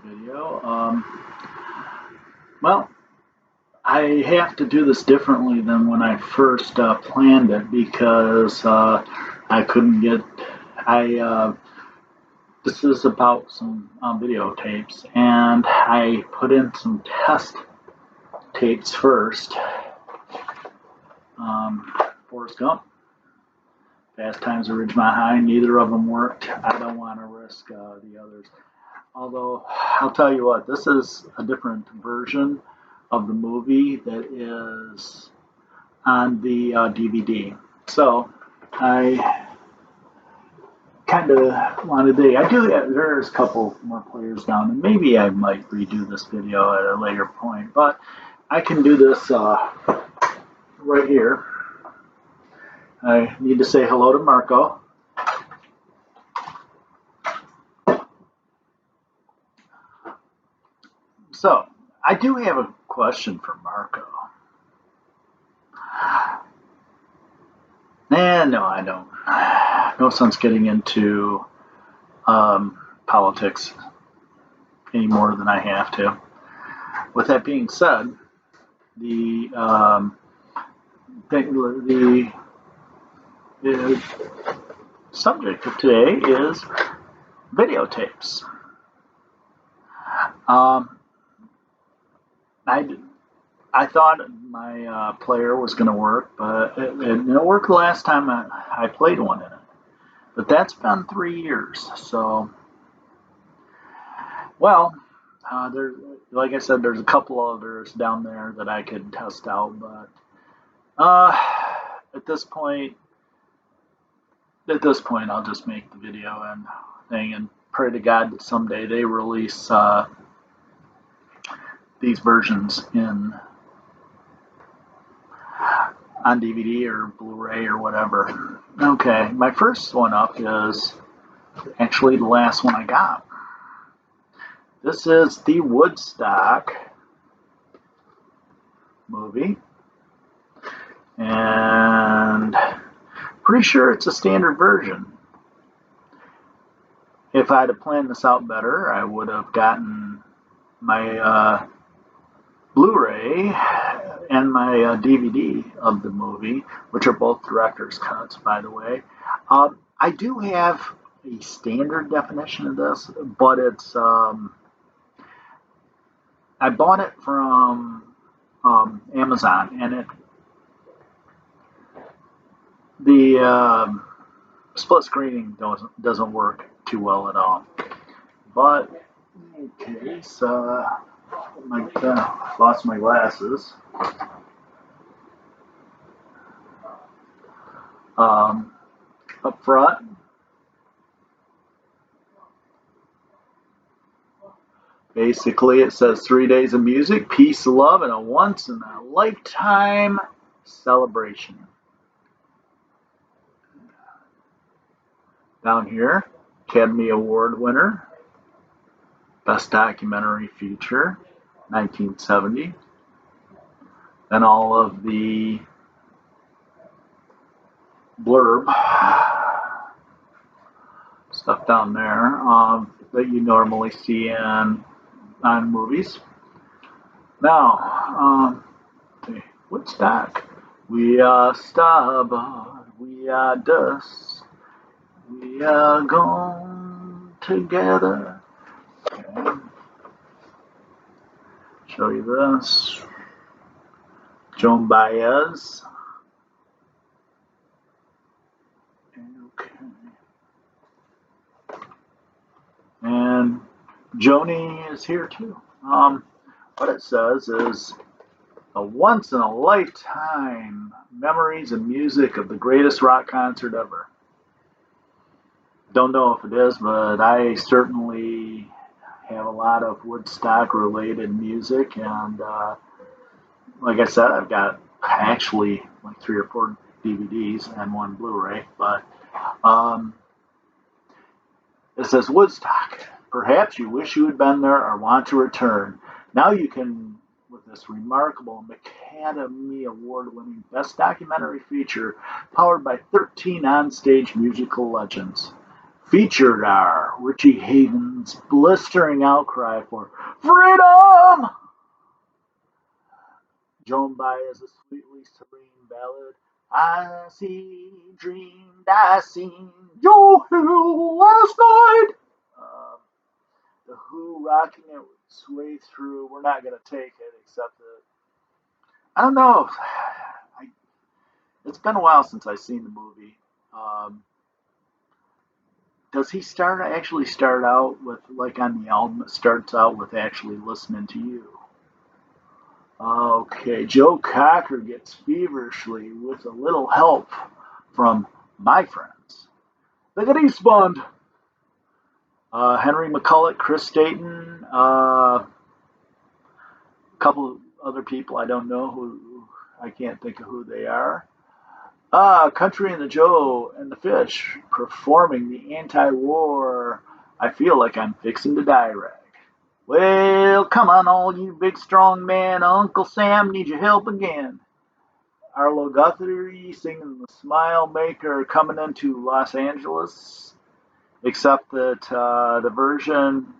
Video. Well, I have to do this differently than when I first planned it because I couldn't get. I This is about some videotapes, and I put in some test tapes first. Um, Forrest Gump, Fast Times at Ridgemont High. Neither of them worked. I don't want to risk the others. Although I'll tell you what, this is a different version of the movie that is on the DVD. So I kind of wanted to. I do. There's a couple more players down, and maybe I might redo this video at a later point. But I can do this right here. I need to say hello to Marco. So I do have a question for Marco. No, I don't. No sense getting into politics any more than I have to. With that being said, the the subject of today is videotapes. Um, I I thought my player was going to work, but it didn't work the last time I played one in it. But that's been 3 years. So, well, there, like I said, there's a couple others down there that I could test out, but uh, at this point, I'll just make the video and thing and pray to God that someday they release these versions in on DVD or Blu-ray or whatever. Okay, my first one up is actually the last one I got. This is the Woodstock movie, and pretty sure it's a standard version. If I'd have planned this out better, I would have gotten my Blu-ray and my DVD of the movie, which are both director's cuts, by the way. I do have a standard definition of this, but it's I bought it from Amazon, and the split screening doesn't work too well at all. But in any case, lost my glasses. Up front, basically it says 3 days of music, peace, love, and a once in a lifetime celebration. Down here, Academy Award winner, Best Documentary Feature, 1970. Then all of the blurb stuff down there that you normally see on movies. Now, Woodstock. We are starboard, we are dust, we are gone together. Okay. Show you this. Joan Baez. Okay. And Joni is here too. What it says is a once in a lifetime memories and music of the greatest rock concert ever. Don't know if it is, but I certainly have a lot of Woodstock related music, and like I said, I've got actually like 3 or 4 DVDs and 1 Blu-ray, but it says Woodstock. Perhaps you wish you had been there or want to return. Now you can, with this remarkable Academy Award-winning Best Documentary Feature, powered by 13 onstage musical legends. featured are Richie Havens' blistering outcry for freedom, Joan Baez's sweetly serene ballad, I see, dreamed, I seen Joe Hill last night. Um, the Who rocking its way through. We're not going to take it, except that I don't know. I, it's been a while since I've seen the movie. Um, does he start out with like on the album? It starts out with actually listening to you. Okay, Joe Cocker gets feverishly with a little help from my friends. Look at Eastbond. Henry McCulloch, Chris Staten, a couple of other people I don't know who I can't think of who they are. Country and the Joe and the Fish performing the anti-war. I feel like I'm fixing to die rag. Well, come on, all you big strong man. Uncle Sam needs your help again. Arlo Guthrie singing the Smile Maker coming into Los Angeles, except that the version,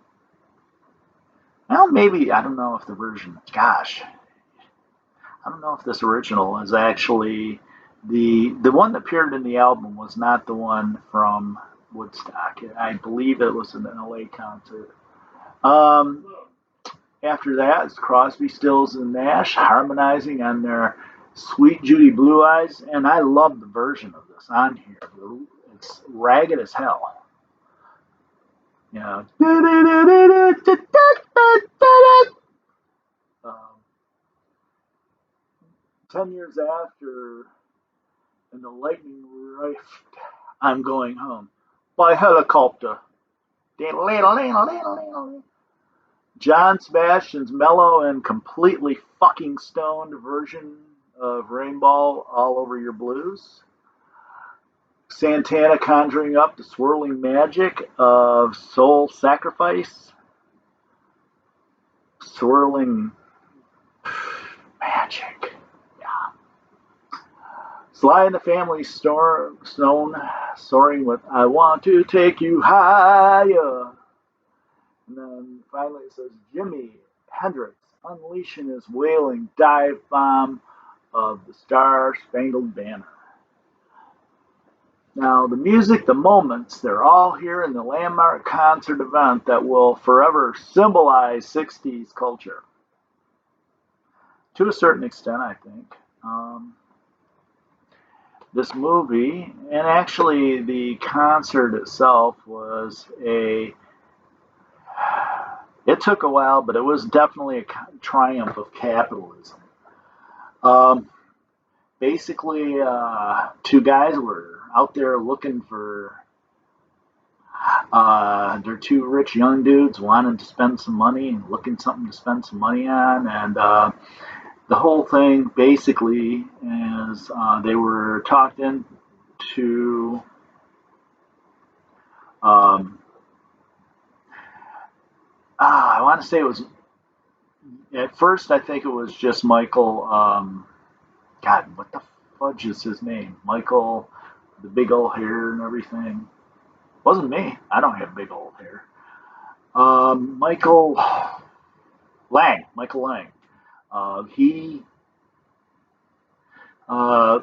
well, maybe, I don't know if the version, gosh, I don't know if this original is actually the one that appeared in the album was not the one from Woodstock. I believe it was an LA concert. Um, After that, it's Crosby, Stills, and Nash harmonizing on their Sweet Judy Blue Eyes, and I love the version of this on here. It's ragged as hell. You know, um, 10 years after, in the lightning rift, I'm going home by helicopter. John Sebastian's mellow and completely fucking stoned version of Rainbow All Over Your Blues. Santana conjuring up the swirling magic of Soul Sacrifice. Swirling magic. Yeah. Sly and the Family Stone soaring with I Want to Take You Higher. And then finally it says Jimi Hendrix unleashing his wailing dive bomb of the Star Spangled Banner. Now, the music, the moments, they're all here in the landmark concert event that will forever symbolize 60s culture. To a certain extent, I think. This movie, and actually the concert itself, it took a while, but it was definitely a triumph of capitalism. Um, Basically, two guys were out there looking for. They're two rich young dudes wanting to spend some money and looking something to spend some money on, and the whole thing basically is they were talked into. Um, I want to say it was at first. I think it was just Michael. God, what the fudge is his name? Michael, the big old hair and everything. Wasn't me. I don't have big old hair. Michael Lang. Michael Lang. He uh,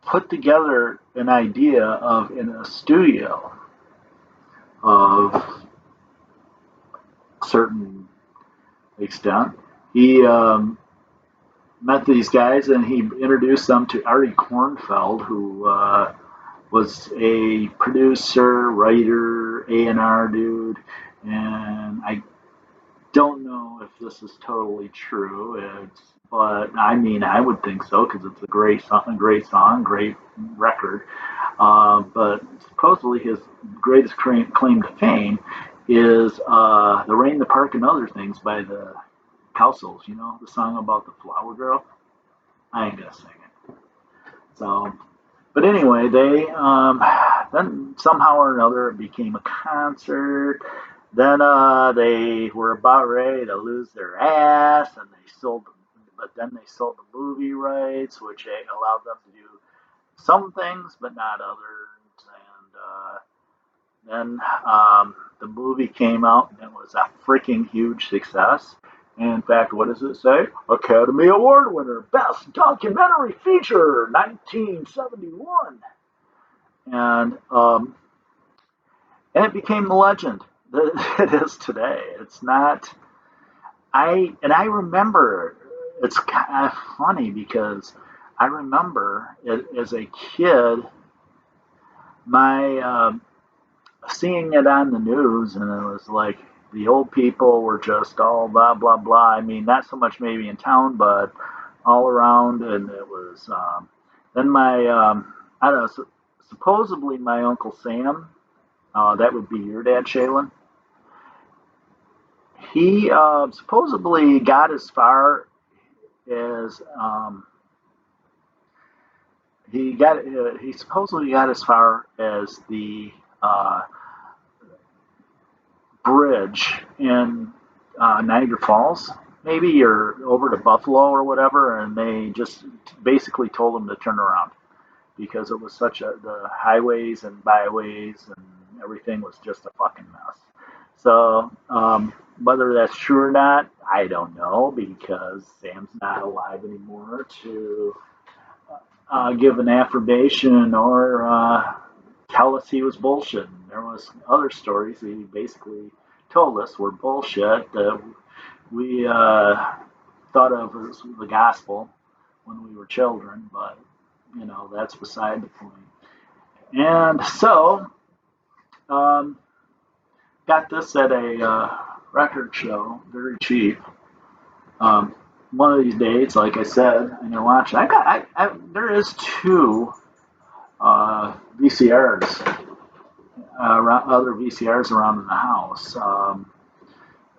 put together an idea of in a studio of certain extent. He met these guys and he introduced them to Artie Kornfeld, who was a producer, writer, A&R dude, and I don't know if this is totally true. But I mean, I would think so because it's great record. But supposedly his greatest claim to fame is "The Rain, the Park, and Other Things" by the Cowsills. You know, the song about the flower girl. I ain't gonna sing it. So, but anyway, they then somehow or another it became a concert. Then they were about ready to lose their ass, and but then they sold the movie rights, which allowed them to do some things, but not others. And Then the movie came out and it was a freaking huge success. And in fact, what does it say? Academy Award winner, Best Documentary Feature, 1971. And it became the legend that it is today. It's not. I remember. It's kind of funny because I remember it as a kid. My seeing it on the news, and it was like the old people were just all blah blah blah. I mean, not so much maybe in town, but all around, and it was. Then my I don't know. Supposedly my uncle Sam, that would be your dad, Shaylin. He supposedly got as far as he supposedly got as far as the uh, bridge in Niagara Falls, maybe, or over to Buffalo or whatever, and they just basically told him to turn around because it was such the highways and byways and everything was just a fucking mess. So whether that's true or not, I don't know because Sam's not alive anymore to give an affirmation or tell us he was bullshit. There was other stories he basically told us were bullshit that we thought of as the gospel when we were children, but that's beside the point. And so, um, got this at a record show, very cheap. Um, One of these days, like I said, I'm gonna watch it. There is two VCRs, other VCRs around in the house.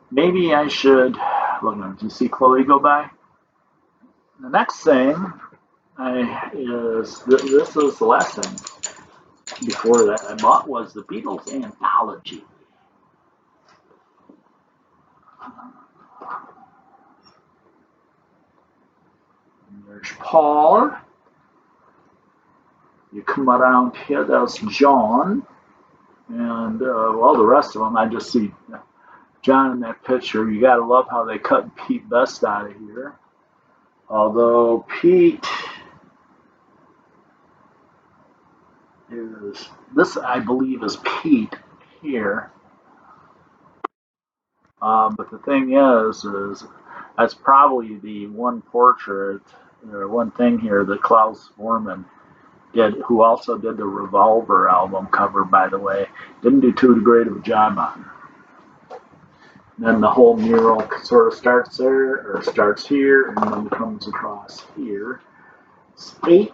Maybe I should look. Did you see Chloe go by? The next thing this is the last thing before that I bought was the Beatles anthology. And there's Paul. You come around here, there's John, and well, the rest of them I just see John in that picture. You gotta love how they cut Pete Best out of here. Although Pete is this, I believe, is Pete here. But the thing is that's probably the one portrait or one thing here that Klaus Vorman did, who also did the Revolver album cover, by the way. Didn't do too great of a job on. Then the whole mural sort of starts there, or starts here, and then comes across here. It's 8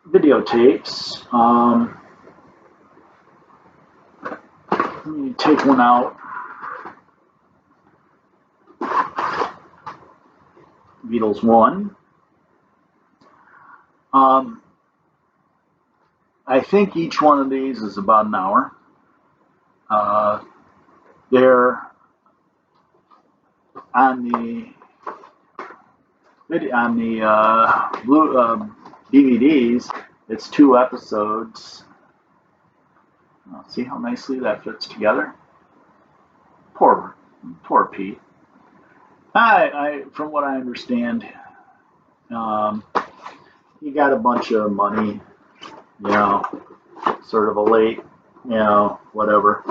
videotapes. Let me take one out. Beatles 1. I think each one of these is about an hour. They're on the blue DVDs. It's 2 episodes. See how nicely that fits together. Poor Pete. From what I understand, he got a bunch of money, sort of a late, whatever.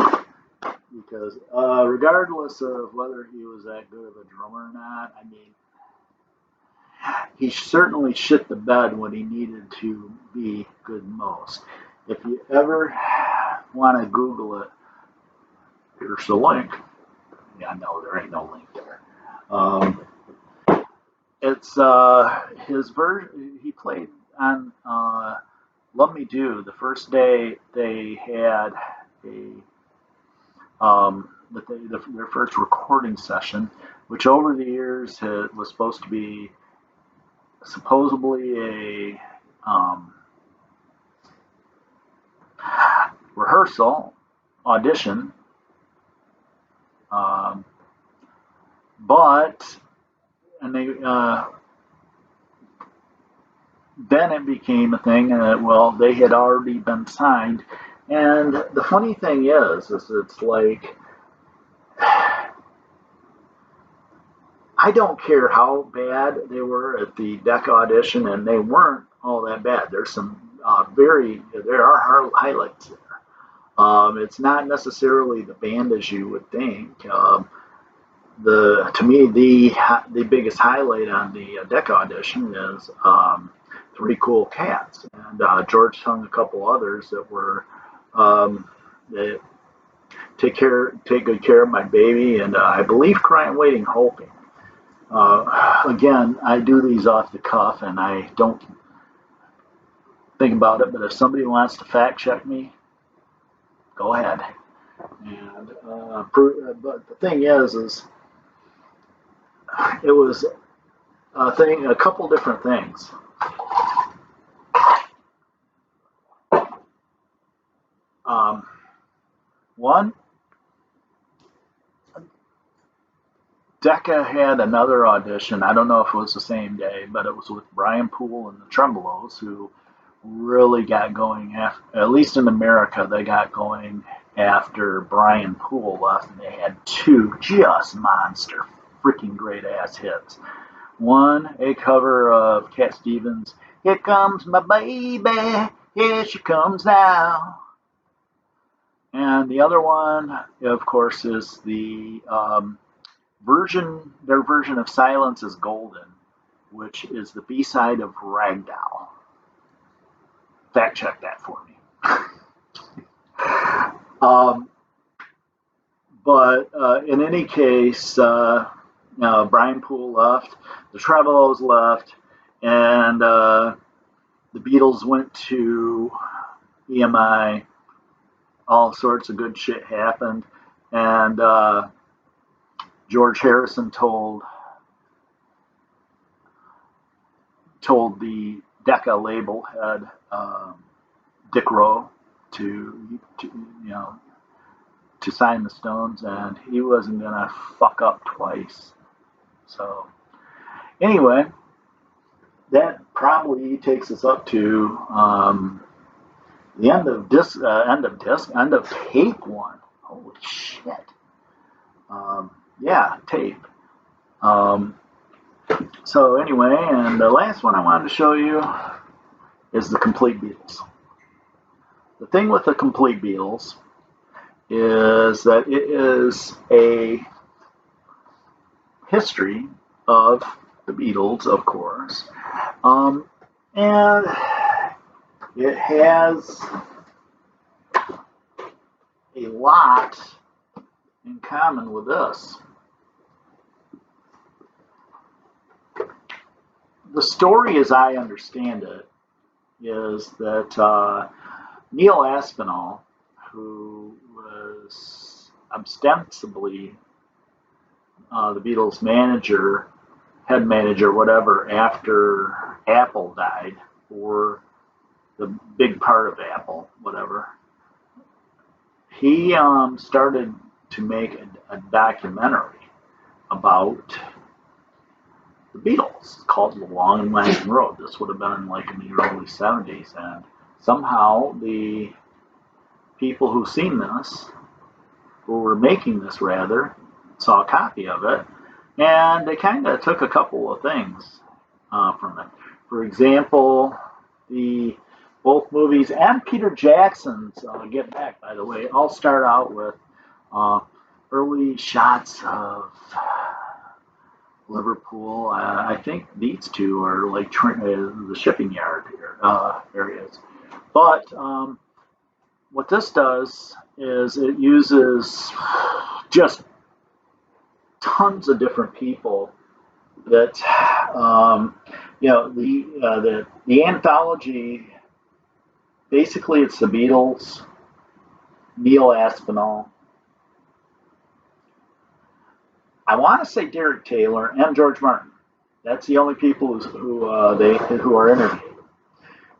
Because regardless of whether he was that good of a drummer or not, I mean, he certainly shit the bed when he needed to be good most. If you ever want to Google it, here's the link. Yeah, no, there ain't no link there. It's his version. He played on Love Me Do. The first day they had their first recording session, which over the years was supposed to be supposedly a rehearsal audition, but and they then it became a thing. Well, they had already been signed And the funny thing is it's like, I don't care how bad they were at the deck audition, and they weren't all that bad. There's some there are highlights there. It's not necessarily the band as you would think. The To me the biggest highlight on the deck audition is Three Cool Cats, and George sung a couple others that were that take good care of my baby, and I believe Crying Waiting Hoping. Again, I do these off the cuff and I don't think about it, but if somebody wants to fact check me, go ahead. And but the thing is it was a couple different things. Um, One, Decca had another audition. I don't know if it was the same day, but it was with Brian Poole and the Tremolos, who really got going after, at least in America, they got going after Brian Poole left, and they had two just monster, freaking great ass hits. One, a cover of Cat Stevens' "Here Comes My Baby, Here She Comes Now," and the other one, of course, is their version of "Silence Is Golden," which is the B-side of "Ragdoll." Fact check that for me. Um, but in any case, Brian Poole left, the Tremolos left, and the Beatles went to EMI. All sorts of good shit happened, and George Harrison told the Decca label head, Dick Rowe, to to sign the Stones, and he wasn't gonna fuck up twice. So anyway, that probably takes us up to the end of tape one. Holy shit! Yeah, tape. Um, so anyway, and the last one I wanted to show you is the Complete Beatles. The thing with the Complete Beatles is that it is a history of the Beatles, of course, and it has a lot in common with us. The story, as I understand it, is that Neil Aspinall, who was ostensibly the Beatles' manager, head manager, whatever, after Apple died, or the big part of Apple, whatever, he started to make a documentary about the Beatles called The Long and Winding Road. This would have been like in the early 70s, and somehow the people who seen this, who were making this rather, saw a copy of it, and they kind of took a couple of things from it. For example, the both movies and Peter Jackson's Get Back, by the way, all start out with early shots of Liverpool. I think these two are like the shipping yard areas. But what this does is it uses just tons of different people that the anthology. Basically, it's the Beatles, Neil Aspinall. I want to say Derek Taylor and George Martin. That's the only people who are interviewed.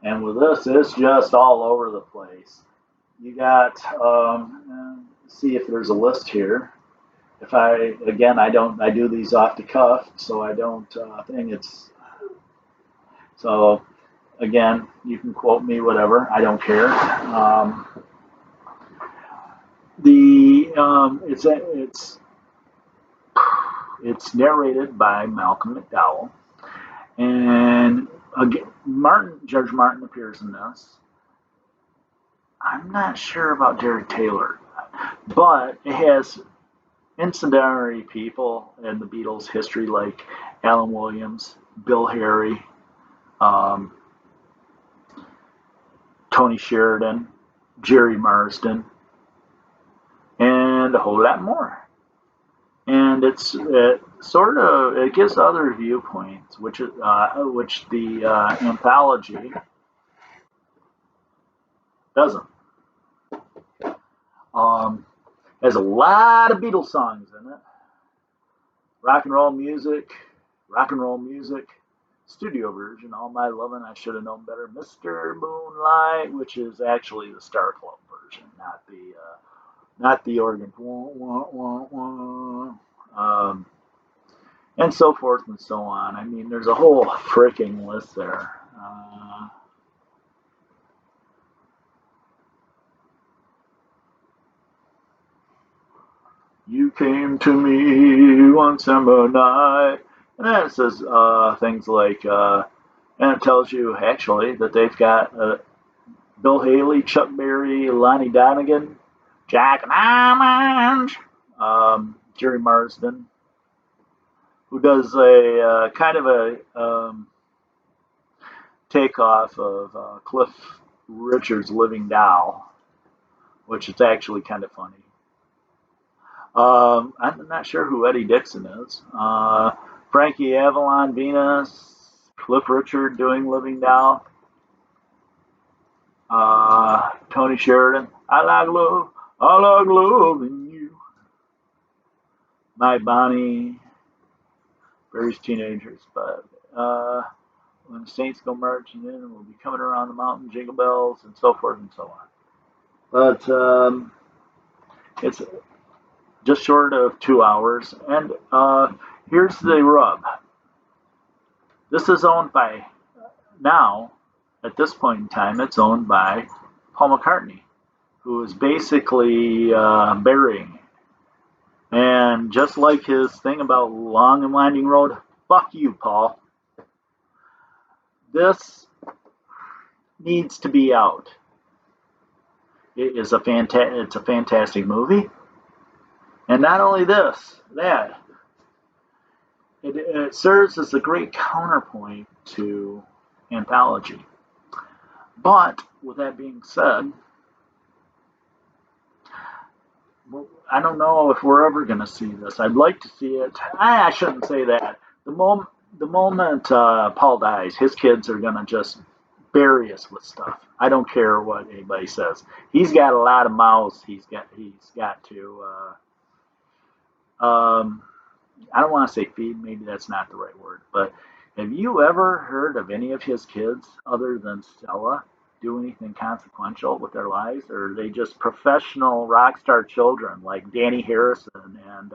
And with this, it's just all over the place. You got see if there's a list here. If I do these off the cuff, so I don't think it's so. Again, you can quote me, whatever. I don't care. it's narrated by Malcolm McDowell, and again, Judge Martin appears in this. I'm not sure about Jared Taylor, but it has incendiary people in the Beatles' history like Alan Williams, Bill Harry, um, Tony Sheridan, Jerry Marsden, and a whole lot more. And it gives other viewpoints, which the anthology doesn't. Um, has a lot of Beatles songs in it. Rock and roll music, studio version. All My Lovin' I Should Have Known Better, Mr. Moonlight, which is actually the Star Club version, not the organ. Wah, wah, wah, wah. And so forth and so on. I mean, there's a whole freaking list there. You came to me one summer night. And then it says things like, and it tells you actually that they've got Bill Haley, Chuck Berry, Lonnie Donegan, Jack Diamond, Jerry Marsden, who does a kind of a takeoff of Cliff Richard's Living Doll, which is actually kind of funny. I'm not sure who Eddie Dixon is. Frankie Avalon, Venus, Cliff Richard doing Living Doll. Tony Sheridan, I like loving you. My Bonnie, various teenagers, but when the Saints go marching in, we'll be coming around the mountain, jingle bells, and so forth and so on. But it's just short of 2 hours, and here's the rub. This is owned by, now, at this point in time, it's owned by Paul McCartney, who is basically burying. And just like his thing about Long and Winding Road, fuck you, Paul. This needs to be out. It's a fantastic movie. And not only that, it serves as a great counterpoint to anthology. But with that being said, I don't know if we're ever going to see this. I'd like to see it. I shouldn't say that. The moment Paul dies, his kids are going to just bury us with stuff. I don't care what anybody says. He's got a lot of mouths. He's got to. I don't want to say feed. Maybe that's not the right word. But have you ever heard of any of his kids other than Stella do anything consequential with their lives, or are they just professional rock star children like Danny Harrison and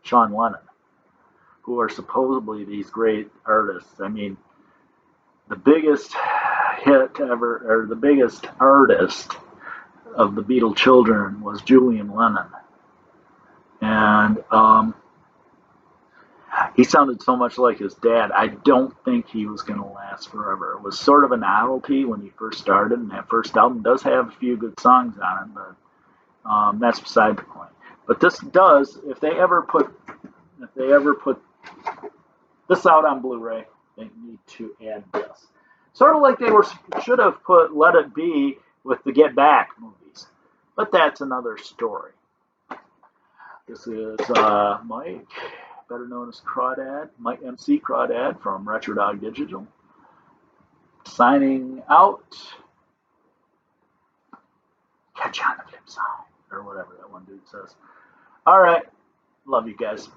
Sean Lennon, who are supposedly these great artists? I mean, the biggest hit ever, or the biggest artist of the Beatle children was Julian Lennon, and he sounded so much like his dad. I don't think he was going to last forever. It was sort of a novelty when he first started, and that first album does have a few good songs on it, but that's beside the point. But this does, if they ever put this out on Blu-ray, they need to add this. Sort of like should have put Let It Be with the Get Back movies, but that's another story. This is Mike, better known as Crawdad, Mike MC Crawdad from Retro Dog Digital, signing out. Catch you on the flip side, or whatever that one dude says. All right, love you guys.